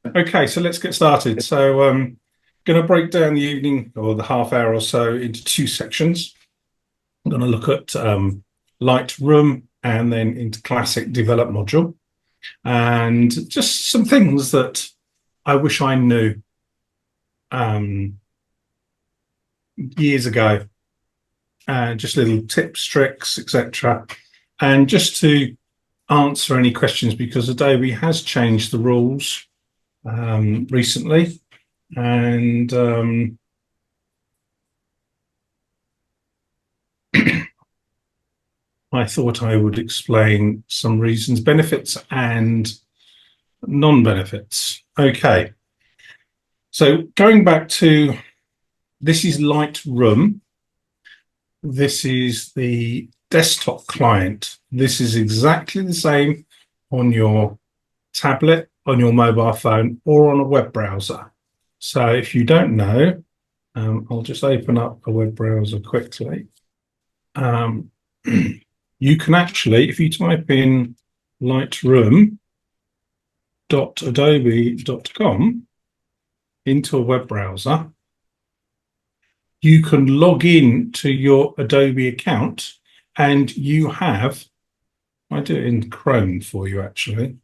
Okay, so let's get started. So going to break down the evening or the half hour or so into two sections. I'm going to look at Lightroom and then into Classic Develop module, and just some things that I wish I knew um, years ago, just little tips, tricks, etc. And just to answer any questions, because Adobe has changed the rules recently, and I thought I would explain some reasons, benefits and non-benefits. Okay, so going back to, this is Lightroom. This is the desktop client. This is exactly the same on your tablet, on your mobile phone, or on a web browser. So if you don't know, I'll just open up a web browser quickly. You can actually, if you type in lightroom.adobe.com into a web browser, you can log in to your Adobe account, and you have, I do it in Chrome for you actually.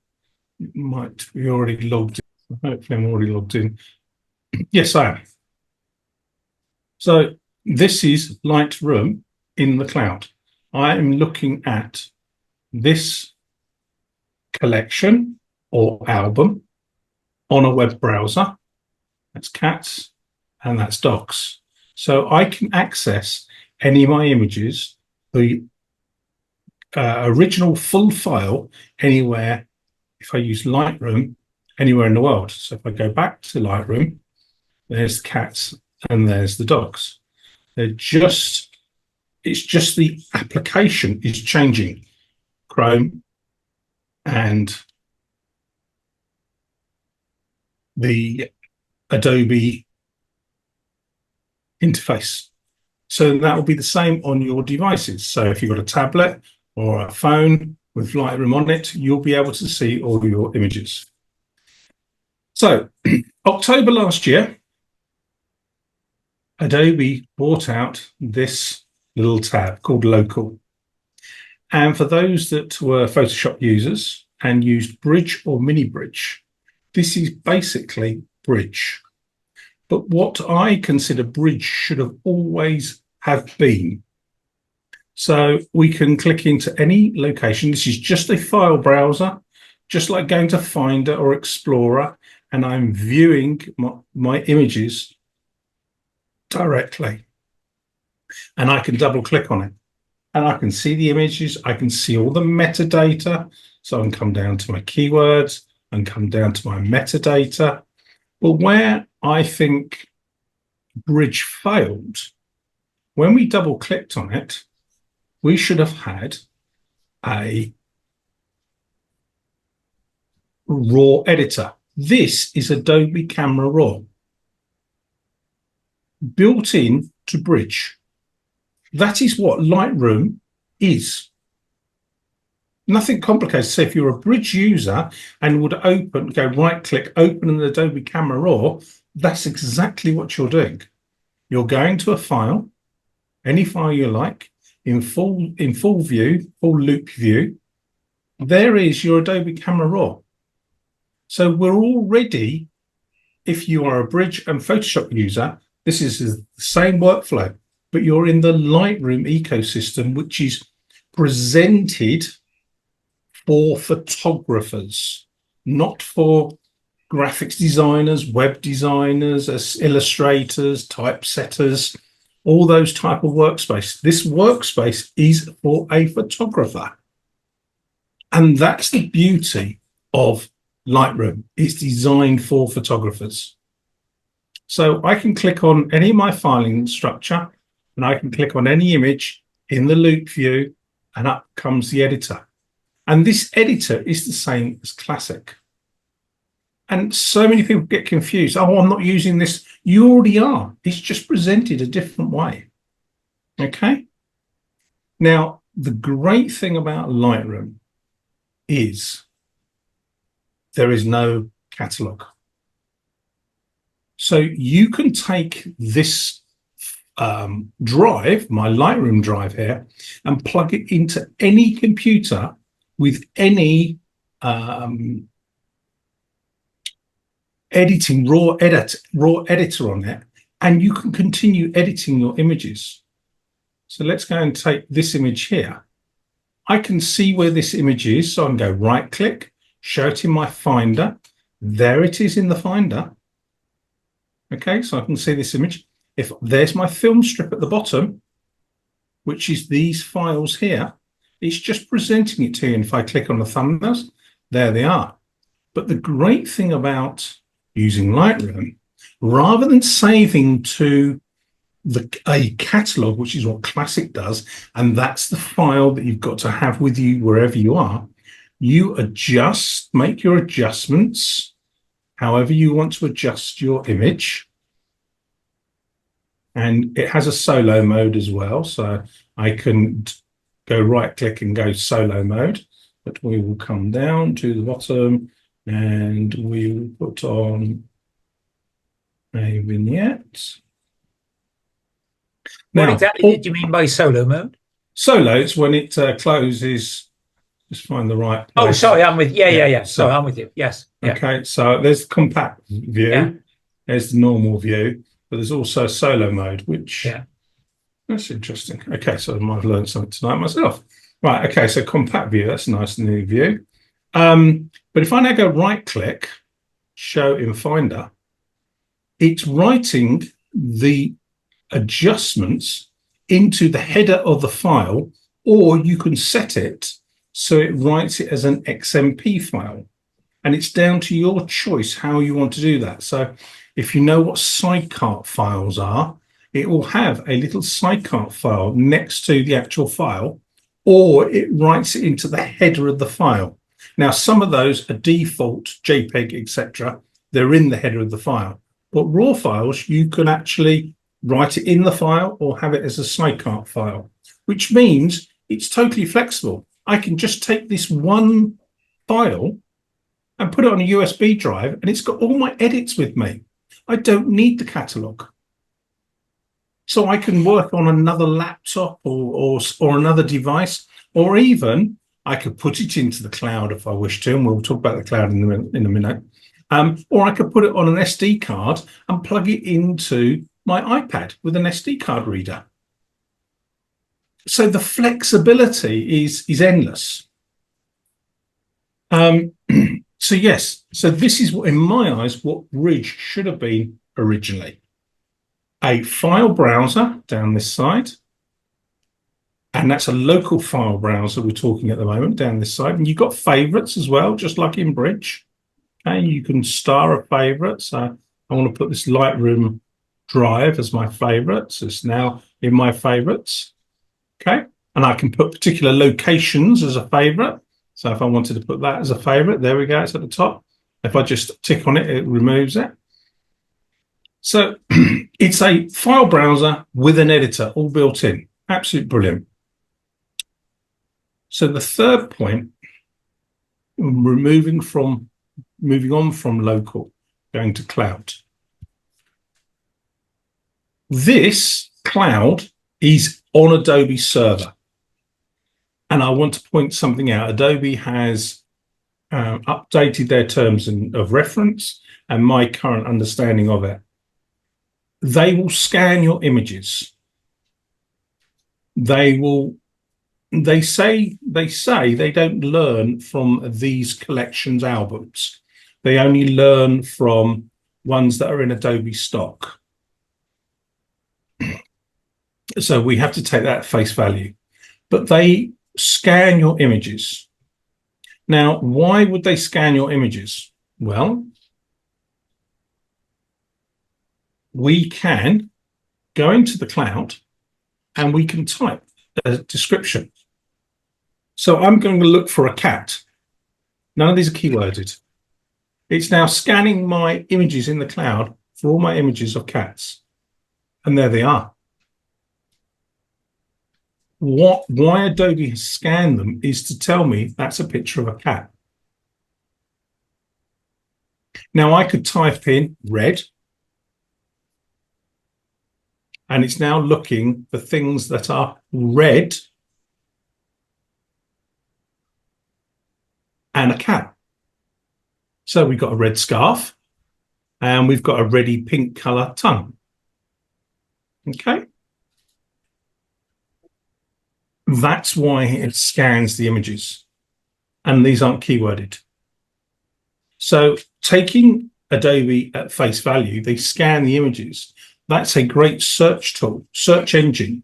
It might be already logged in. Hopefully I'm already logged in. Yes, I am. So this is Lightroom in the cloud. I am looking at this collection or album on a web browser. That's cats and that's dogs. So I can access any of my images, the original full file, anywhere, if I use Lightroom, anywhere in the world. So if I go back to Lightroom, there's the cats and there's the dogs. It's just the application is changing. Chrome and the Adobe interface. So that will be the same on your devices. So if you've got a tablet or a phone with Lightroom on it, you'll be able to see all your images. So October last year, Adobe brought out this little tab called Local. And for those that were Photoshop users and used Bridge or Mini Bridge, this is basically Bridge. But what I consider Bridge should have always have been. So we can click into any location. This is just a file browser, just like going to Finder or Explorer, and I'm viewing my images directly. And I can double click on it. And I can see the images. I can see all the metadata. So I can come down to my keywords and come down to my metadata. But where I think Bridge failed, when we double clicked on it, we should have had a raw editor. This is Adobe Camera Raw, built in to Bridge. That is what Lightroom is. Nothing complicated. So if you're a Bridge user and would go right click, open an Adobe Camera Raw, that's exactly what you're doing. You're going to a file, any file you like, in full view, full loop view. There is your Adobe Camera Raw. So we're already, if you are a Bridge and Photoshop user, this is the same workflow, but you're in the Lightroom ecosystem, which is presented for photographers, not for graphics designers, web designers, illustrators, typesetters, all those type of workspace. This workspace is for a photographer. And that's the beauty of Lightroom. It's designed for photographers. So I can click on any of my filing structure, and I can click on any image in the loop view, and up comes the editor. And this editor is the same as Classic. And so many people get confused. Oh, I'm not using this. You already are. It's just presented a different way. Okay. Now, the great thing about Lightroom is there is no catalog. So you can take this drive, my Lightroom drive here, and plug it into any computer with any editing raw editor on it, and you can continue editing your images. So let's go and take this image here. I can see where this image is, so I can go right click, show it in my Finder. There it is in the Finder. Okay, so I can see this image. If there's my film strip at the bottom, which is these files here, it's just presenting it to you. And if I click on the thumbnails, there they are. But the great thing about using Lightroom, rather than saving to a catalog, which is what Classic does, and that's the file that you've got to have with you wherever you are, you make your adjustments however you want to adjust your image. And it has a solo mode as well, so I can go right click and go solo mode, but we will come down to the bottom and we will put on a vignette. What exactly did you mean by solo mode? Solo, it's when it closes. Just find the right place. Oh, sorry, I'm with yeah. So I'm with you. Yes. Yeah. Okay, so there's the compact view. Yeah. There's the normal view, but there's also solo mode, which that's interesting. Okay, so I might have learned something tonight myself. Right. Okay, so compact view. That's a nice new view. But if I now go right click, show in Finder, it's writing the adjustments into the header of the file, or you can set it so it writes it as an XMP file, and it's down to your choice how you want to do that. So if you know what sidecart files are, it will have a little sidecart file next to the actual file, or it writes it into the header of the file. Now, some of those are default JPEG, etc. They're in the header of the file, but raw files, you can actually write it in the file or have it as a sidecart file, which means it's totally flexible. I can just take this one file and put it on a USB drive, and it's got all my edits with me. I don't need the catalog. So I can work on another laptop or another device, or even I could put it into the cloud if I wish to, and we'll talk about the cloud in a minute. Or I could put it on an SD card and plug it into my iPad with an SD card reader. So the flexibility is endless. So yes, so this is what, in my eyes, what Bridge should have been originally. A file browser down this side, and that's a local file browser we're talking at the moment down this side. And you've got favorites as well, just like in Bridge. Okay, you can star a favorite. So I want to put this Lightroom drive as my favorites. It's now in my favorites. Okay, and I can put particular locations as a favorite. So if I wanted to put that as a favorite, there we go, it's at the top. If I just tick on it, it removes it. So it's a file browser with an editor all built in. Absolutely brilliant. So the third point, moving on from local, going to cloud. This cloud is on Adobe server. And I want to point something out. Adobe has updated their terms of reference and my current understanding of it. They will scan your images. They say they don't learn from these collections albums. They only learn from ones that are in Adobe stock. So we have to take that at face value. But they scan your images. Now, why would they scan your images? Well, we can go into the cloud and we can type a description. So I'm going to look for a cat. None of these are keyworded. It's now scanning my images in the cloud for all my images of cats. And there they are. Why Adobe has scanned them is to tell me that's a picture of a cat. Now I could type in red, and it's now looking for things that are red and a cat. So we've got a red scarf and we've got a reddy pink colour tongue. Okay. That's why it scans the images, and these aren't keyworded. So taking Adobe at face value, they scan the images. That's a great search tool, search engine,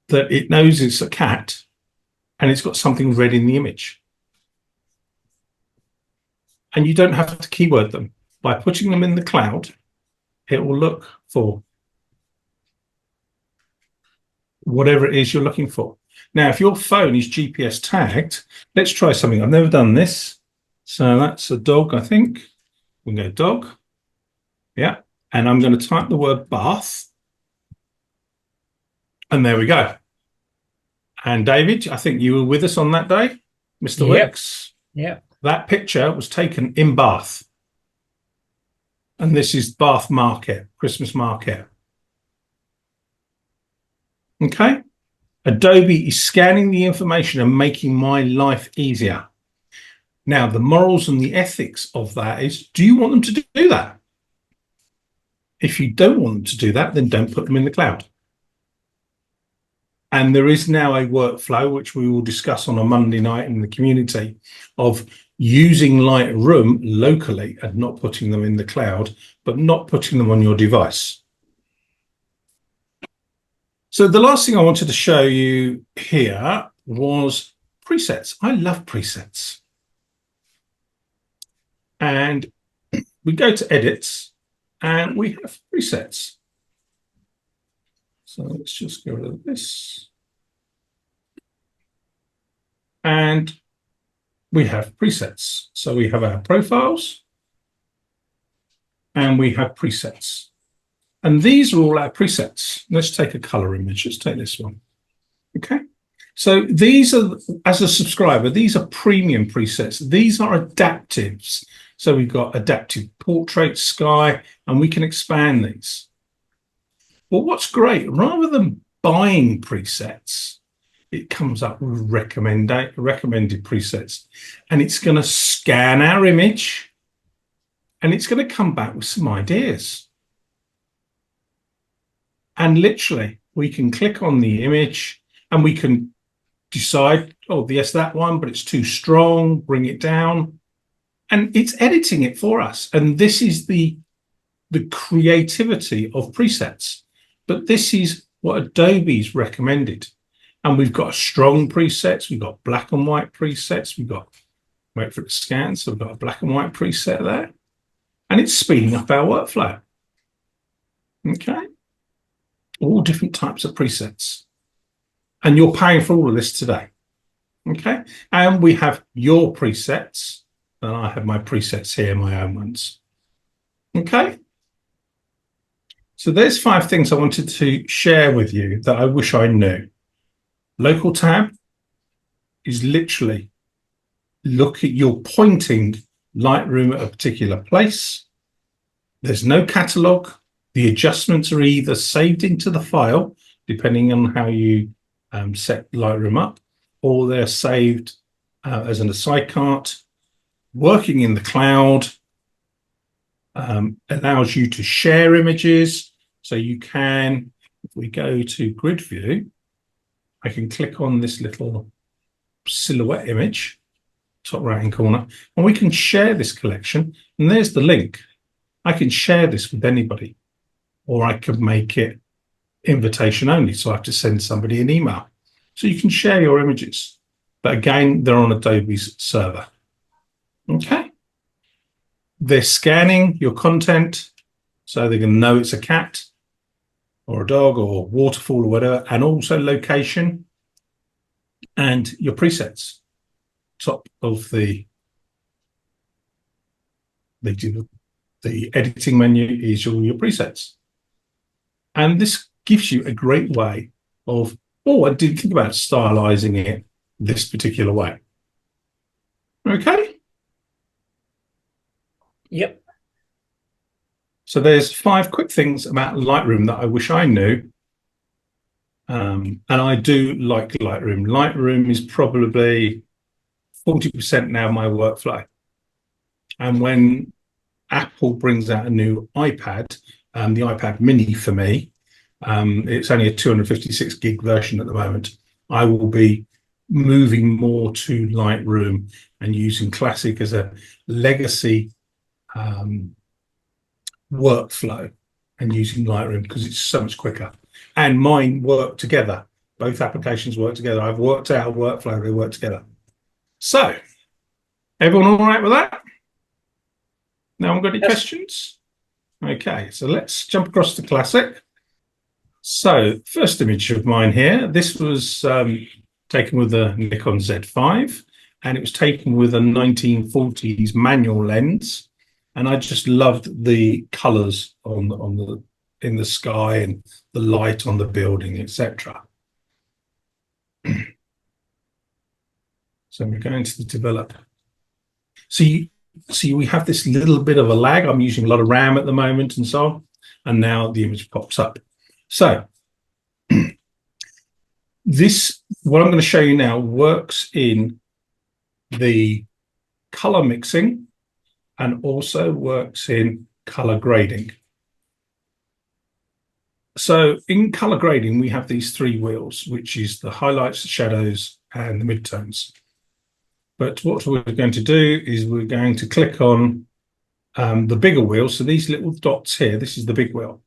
that it knows it's a cat and it's got something red in the image. And you don't have to keyword them. By putting them in the cloud, it will look for whatever it is you're looking for. Now, if your phone is GPS tagged, let's try something. I've never done this. So that's a dog, I think. We can go dog. Yeah. And I'm going to type the word bath. And there we go. And David, I think you were with us on that day, Mr. Wicks. Yeah. That picture was taken in Bath. And this is Bath Market, Christmas Market. Okay. Adobe is scanning the information and making my life easier. Now, the morals and the ethics of that is, do you want them to do that? If you don't want them to do that, then don't put them in the cloud. And there is now a workflow, which we will discuss on a Monday night in the community, of using Lightroom locally and not putting them in the cloud, but not putting them on your device. So the last thing I wanted to show you here was presets. I love presets. And we go to edits and we have presets. So let's just get rid of this. And we have presets. So we have our profiles and we have presets. And these are all our presets. Let's take a color image. Let's take this one. Okay. So these are, as a subscriber, these are premium presets. These are adaptives. So we've got adaptive portrait, sky, and we can expand these. Well, what's great, rather than buying presets, it comes up with recommended presets, and it's going to scan our image and it's going to come back with some ideas. And literally, we can click on the image and we can decide, oh, yes, that one, but it's too strong, bring it down. And it's editing it for us. And this is the creativity of presets. But this is what Adobe's recommended. And we've got strong presets. We've got black and white presets. We've got, wait for it to scan. So we've got a black and white preset there. And it's speeding up our workflow. Okay. All different types of presets. And you're paying for all of this today. Okay. And we have your presets. And I have my presets here, my own ones. Okay. So there's 5 things I wanted to share with you that I wish I knew. Local tab is literally you're pointing Lightroom at a particular place. There's no catalog. The adjustments are either saved into the file, depending on how you set Lightroom up, or they're saved as an aside cart. Working in the cloud allows you to share images. So you can, if we go to grid view, I can click on this little silhouette image, top right hand corner, and we can share this collection. And there's the link. I can share this with anybody, or I could make it invitation only. So I have to send somebody an email. So you can share your images. But again, they're on Adobe's server. Okay. They're scanning your content, so they can know it's a cat or a dog or waterfall or whatever, and also location and your presets. Top of the editing menu is all your presets. And this gives you a great way of, oh, I didn't think about stylizing it this particular way. Okay. Yep. So there's 5 quick things about Lightroom that I wish I knew. And I do like Lightroom. Lightroom is probably 40% now my workflow. And when Apple brings out a new iPad, the iPad mini for me, it's only a 256 gig version at the moment. I will be moving more to Lightroom and using Classic as a legacy workflow and using Lightroom because it's so much quicker. And mine work together. Both applications work together. I've worked out a workflow, they work together. So, everyone all right with that? No one got any questions? Okay, so let's jump across to Classic. So, first image of mine here. This was taken with a Nikon Z5, and it was taken with a 1940s manual lens. And I just loved the colours in the sky and the light on the building, etc. So we're going to develop. See, we have this little bit of a lag. I'm using a lot of RAM at the moment and so on. And now the image pops up. So this, what I'm going to show you now, works in the color mixing and also works in color grading. So in color grading, we have these 3 wheels, which is the highlights, the shadows, and the midtones. But what we're going to do is we're going to click on the bigger wheel. So these little dots here, this is the big wheel.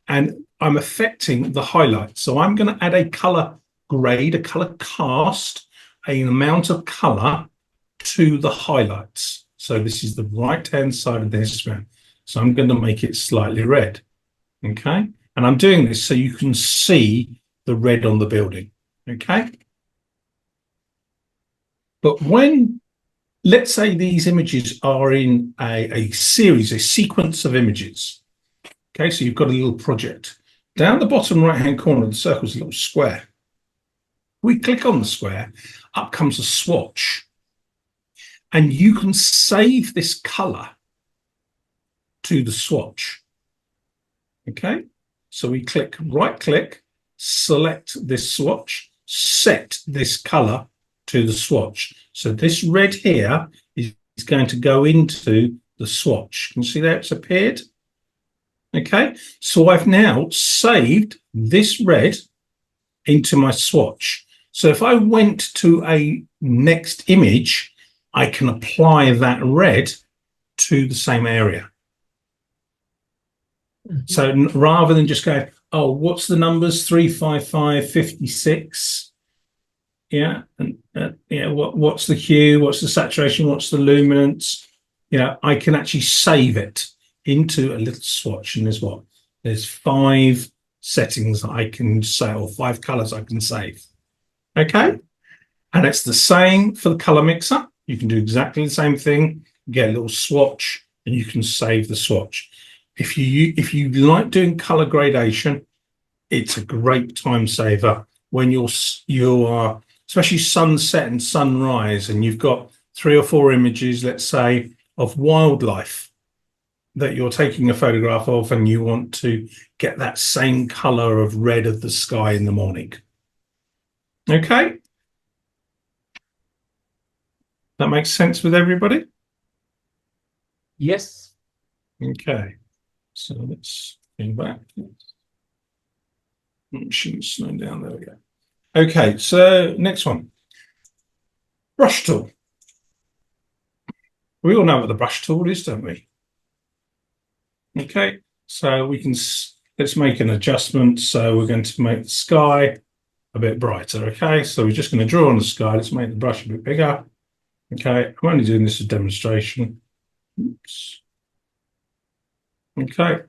And I'm affecting the highlights. So I'm going to add a color grade, a color cast, an amount of color to the highlights. So this is the right-hand side of the histogram. So I'm going to make it slightly red. Okay. And I'm doing this so you can see the red on the building. Okay. But when, let's say these images are in a series, a sequence of images. Okay, so you've got a little project. Down the bottom right-hand corner of the circle is a little square. We click on the square, up comes a swatch. And you can save this color to the swatch. Okay, so we right-click, select this swatch, set this color to the swatch. So this red here is going to go into the swatch. Can you see there it's appeared? Okay, so I've now saved this red into my swatch. So if I went to a next image, I can apply that red to the same area. So rather than just go, oh, what's the numbers? 355, 56. Yeah, and what's the hue? What's the saturation? What's the luminance? I can actually save it into a little swatch. And there's 5 settings that I can say, or 5 colors I can save. Okay, and it's the same for the color mixer. You can do exactly the same thing. Get a little swatch, and you can save the swatch. If you like doing color gradation, it's a great time saver when you are especially sunset and sunrise, and you've got 3 or 4 images, let's say, of wildlife that you're taking a photograph of, and you want to get that same color of red of the sky in the morning. Okay? That makes sense with everybody? Yes. Okay. So let's go back. Shouldn't slow down. There we go. Okay, so next one. Brush tool. We all know what the brush tool is, don't we? Okay, so let's make an adjustment. So we're going to make the sky a bit brighter. Okay, so we're just going to draw on the sky. Let's make the brush a bit bigger. Okay, I'm only doing this as a demonstration. Oops. Okay,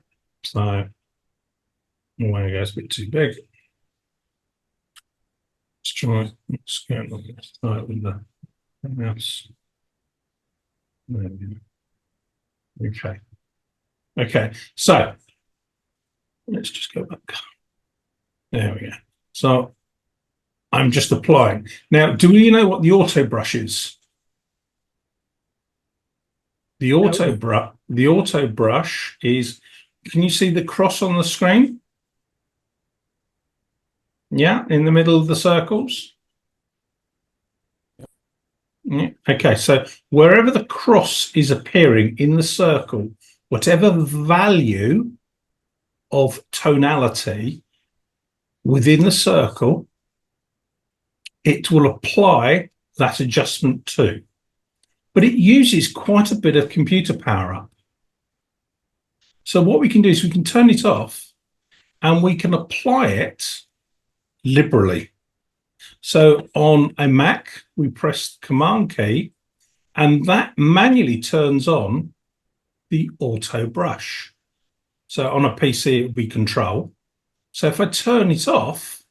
so when it goes a bit too big. Let's try. Let's go with the mouse. Okay. Okay. So let's just go back. There we go. So I'm just applying. Now, do you know what the auto brush is? The auto brush is, can you see the cross on the screen? Yeah, in the middle of the circles. Yeah. Okay, so wherever the cross is appearing in the circle, whatever value of tonality within the circle, it will apply that adjustment to. But it uses quite a bit of computer power up. So what we can do is we can turn it off and we can apply it liberally. So on a Mac, we press the Command key and that manually turns on the auto brush. So on a PC, it would be Control. So if I turn it off,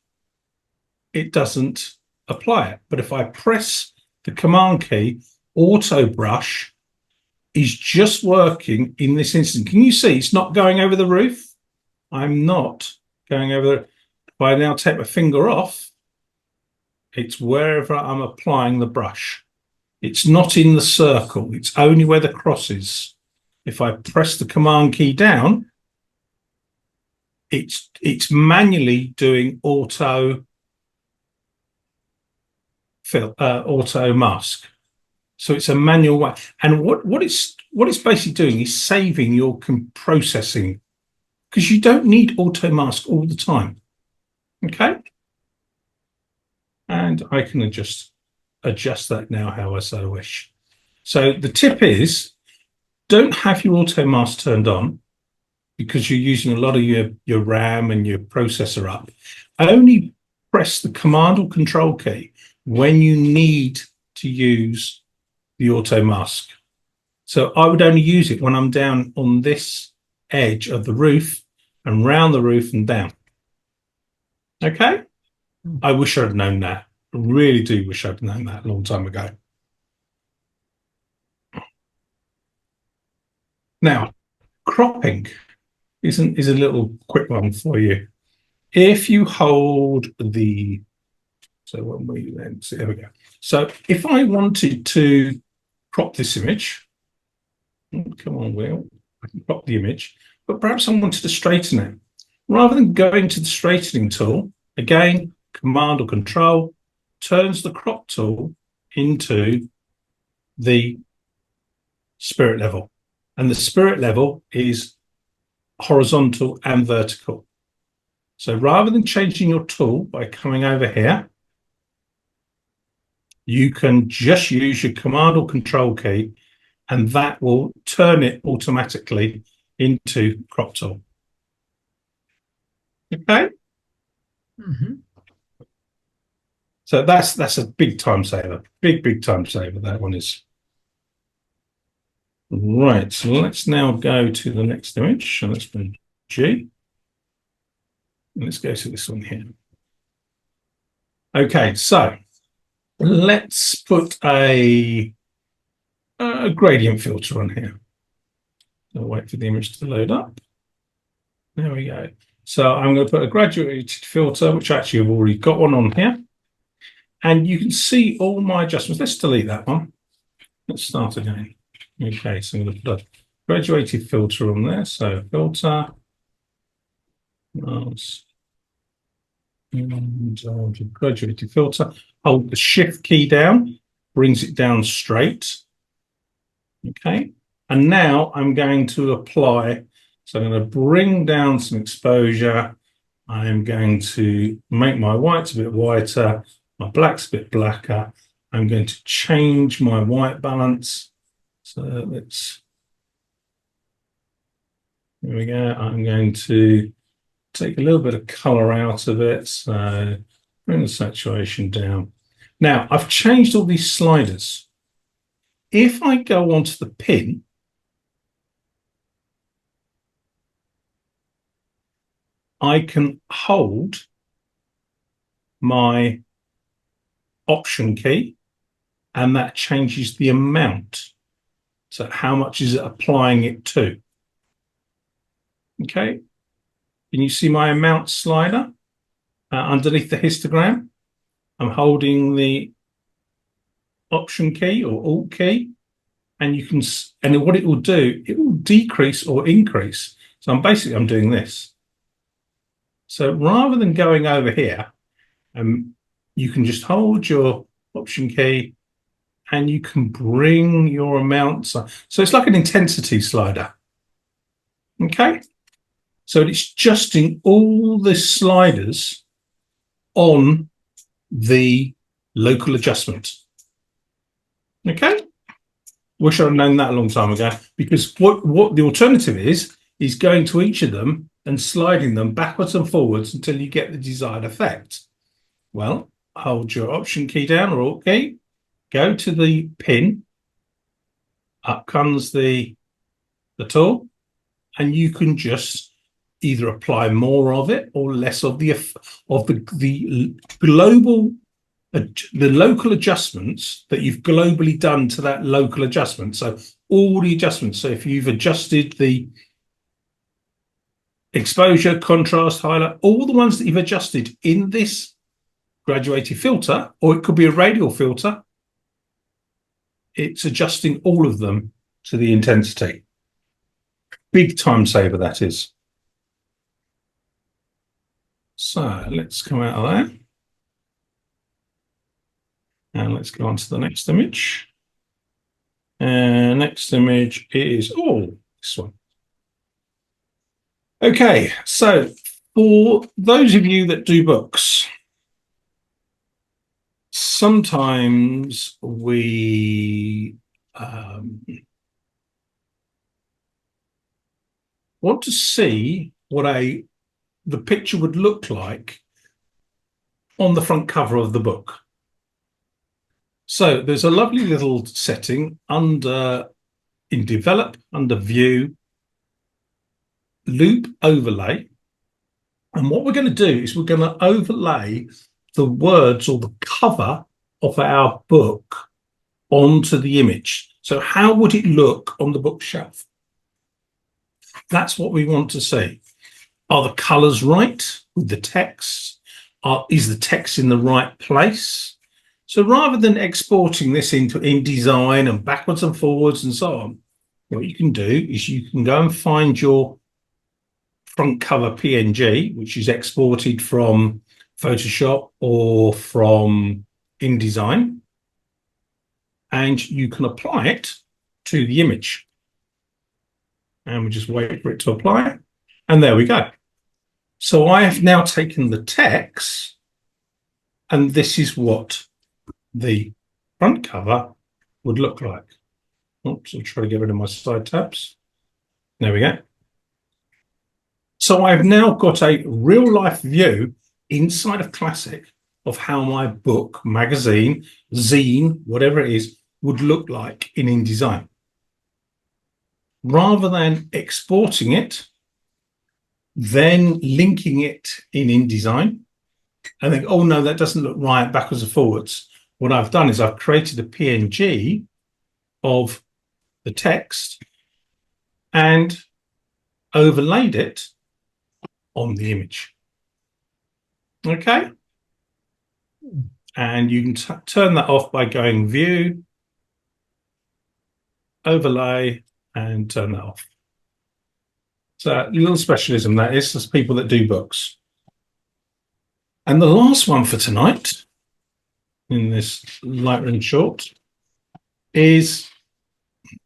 it doesn't apply it. But if I press the Command key, auto brush is just working in this instance. Can you see it's not going over the roof? I'm not going over the. If I now take my finger off, it's wherever I'm applying the brush. It's not in the circle. It's only where the cross is. If I press the Command key down, it's manually doing auto mask. So it's a manual way. And what it's basically doing is saving your processing, because you don't need auto mask all the time. Okay. And I can adjust that now how I so wish. So the tip is, don't have your auto mask turned on because you're using a lot of your RAM and your processor up. Only press the Command or Control key when you need to use the auto mask. So I would only use it when I'm down on this edge of the roof and round the roof and down. Okay? I wish I'd known that. I really do wish I'd known that a long time ago. Now, cropping is a little quick one for you. If you hold the, so when we then, so there we go. So if I wanted to crop this image, come on, Will, I can crop the image, but perhaps I wanted to straighten it. Rather than going to the straightening tool, again, Command or Control turns the crop tool into the spirit level. And the spirit level is horizontal and vertical. So rather than changing your tool by coming over here, you can just use your Command or Control key and that will turn it automatically into crop tool. Okay? Mm-hmm. So that's a big time saver. Big time saver, that one is. Right, so let's now go to the next image. So let's put G. And let's go to this one here. Okay, so let's put a gradient filter on here. I'll wait for the image to load up. There we go. So I'm going to put a graduated filter, which actually I've already got one on here. And you can see all my adjustments. Let's delete that one. Let's start again. Okay, so I'm going to put a graduated filter on there. So filter. And graduated filter. Hold the Shift key down, brings it down straight. Okay, and now I'm going to apply. So I'm going to bring down some exposure. I'm going to make my whites a bit whiter, my blacks a bit blacker. I'm going to change my white balance. So let's, there we go. I'm going to take a little bit of color out of it. So bring the saturation down. Now I've changed all these sliders. If I go onto the pin, I can hold my Option key and that changes the amount. So how much is it applying it to? Okay. Can you see my amount slider underneath the histogram? I'm holding the Option key or Alt key and you can, and what it will do, it will decrease or increase. So I'm doing this. So rather than going over here, you can just hold your Option key and you can bring your amounts up. So it's like an intensity slider. Okay. So it's adjusting all the sliders on the local adjustment. Okay. Wish I'd known that a long time ago, because what the alternative is going to each of them and sliding them backwards and forwards until you get the desired effect. Well, hold your Option key down or Alt key, go to the pin, up comes the tool, and you can just either apply more of it or less of the global, the local adjustments that you've globally done to that local adjustment. So all the adjustments. So if you've adjusted the exposure, contrast, highlight, all the ones that you've adjusted in this graduated filter, or it could be a radial filter, it's adjusting all of them to the intensity. Big time saver, that is. So let's come out of there. And let's go on to the next image. And next image is, this one. Okay, so for those of you that do books, sometimes we want to see what the picture would look like on the front cover of the book. So there's a lovely little setting in Develop, under View, Loop Overlay. And what we're going to do is we're going to overlay the words or the cover of our book onto the image. So how would it look on the bookshelf? That's what we want to see. Are the colors right with the text? Is the text in the right place? So rather than exporting this into InDesign and backwards and forwards and so on, what you can do is you can go and find your front cover PNG, which is exported from Photoshop or from InDesign, and you can apply it to the image. And we just wait for it to apply. And there we go. So I have now taken the text, and this is what the front cover would look like. Oops, I'll try to get rid of my side tabs. There we go. So I've now got a real life view inside of Classic of how my book, magazine, zine, whatever it is, would look like in InDesign. Rather than exporting it, then linking it in InDesign, and think, oh no, that doesn't look right backwards and forwards. What I've done is I've created a PNG of the text and overlaid it on the image. Okay. And you can turn that off by going View, Overlay, and turn that off. So a little specialism that is, there's people that do books. And the last one for tonight in this Lightroom short is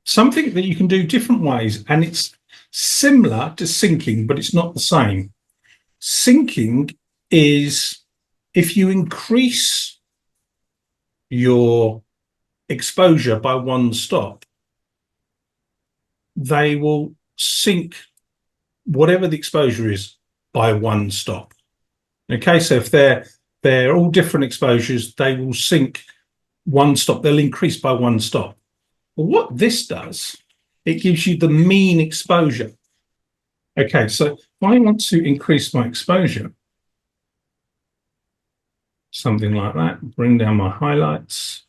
something that you can do different ways, and it's similar to syncing, but it's not the same. Syncing is if you increase your exposure by one stop, they will sync whatever the exposure is by one stop. Okay, so if they're all different exposures, they will sync one stop. They'll increase by one stop. But what this does, it gives you the mean exposure. Okay, so if I want to increase my exposure, something like that, bring down my highlights,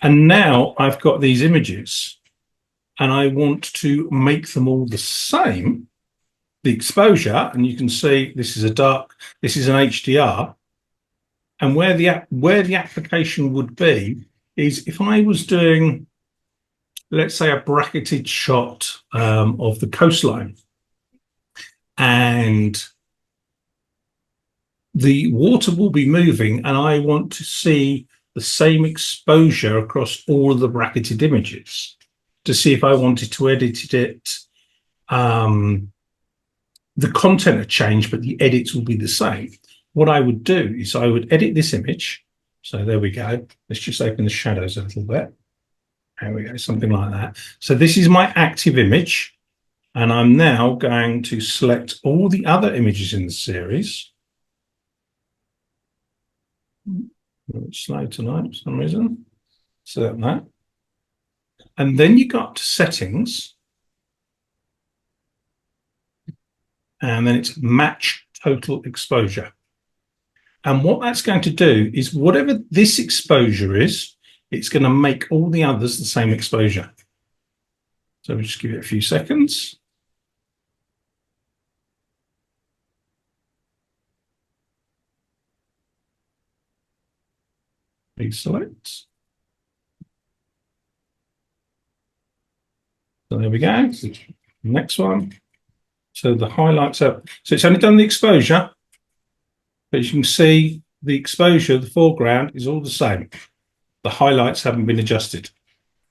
and now I've got these images, and I want to make them all the same, the exposure, and you can see this is a dark, this is an HDR, and where the application would be is if I was doing let's say, a bracketed shot of the coastline, and the water will be moving, and I want to see the same exposure across all of the bracketed images to see if I wanted to edit it. The content had changed, but the edits will be the same. What I would do is I would edit this image. So there we go. Let's just open the shadows a little bit. There we go, something like that. So this is my active image, and I'm now going to select all the other images in the series. It's slow tonight for some reason. Select that. And then you got to settings. And then it's match total exposure. And what that's going to do is whatever this exposure is, it's going to make all the others the same exposure. So we'll just give it a few seconds. Deselect. So there we go. Next one. So the highlights up. So it's only done the exposure, but as you can see, the exposure, the foreground is all the same. The highlights haven't been adjusted.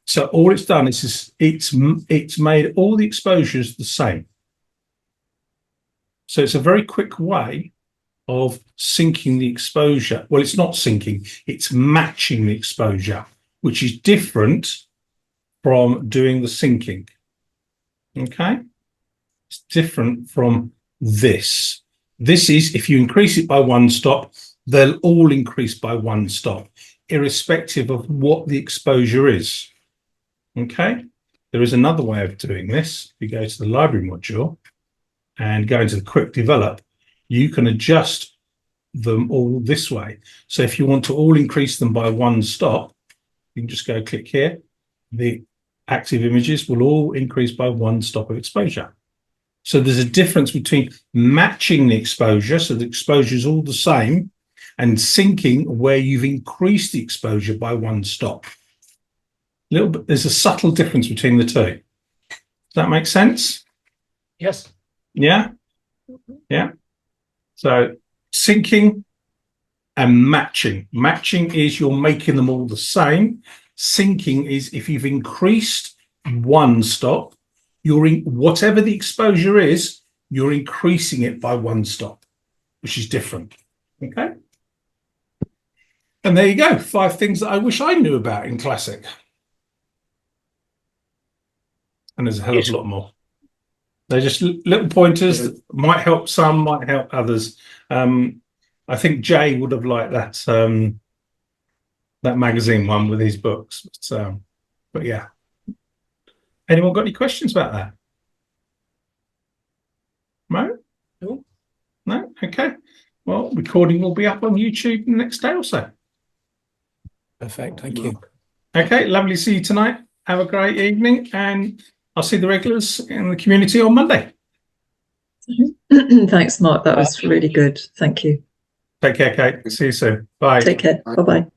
So all it's done is it's made all the exposures the same. So it's a very quick way of syncing the exposure. Well, it's not syncing, it's matching the exposure, which is different from doing the syncing. Okay? It's different from this. This is, if you increase it by one stop, they'll all increase by one stop, irrespective of what the exposure is. Okay? There is another way of doing this. If you go to the library module and go into the quick develop, you can adjust them all this way. So if you want to all increase them by one stop, you can just go click here. The active images will all increase by one stop of exposure. So there's a difference between matching the exposure, so the exposure is all the same, and syncing where you've increased the exposure by one stop. Little bit, there's a subtle difference between the two. Does that make sense? Yes. Yeah? Yeah. So syncing and matching. Matching is you're making them all the same. Syncing is if you've increased one stop, you're in whatever the exposure is, you're increasing it by one stop, which is different. Okay. And there you go. 5 things that I wish I knew about in Classic. And there's a hell of a lot more. They're just little pointers that might help some, might help others. I think Jay would have liked that that magazine one with his books. But yeah. Anyone got any questions about that? No? No? Okay. Well, recording will be up on YouTube the next day or so. Perfect. Thank you. Okay. Lovely to see you tonight. Have a great evening, and I'll see the regulars in the community on Monday. Thanks, Mark. That was really good. Thank you. Take care, Kate. See you soon. Bye. Take care. Bye-bye.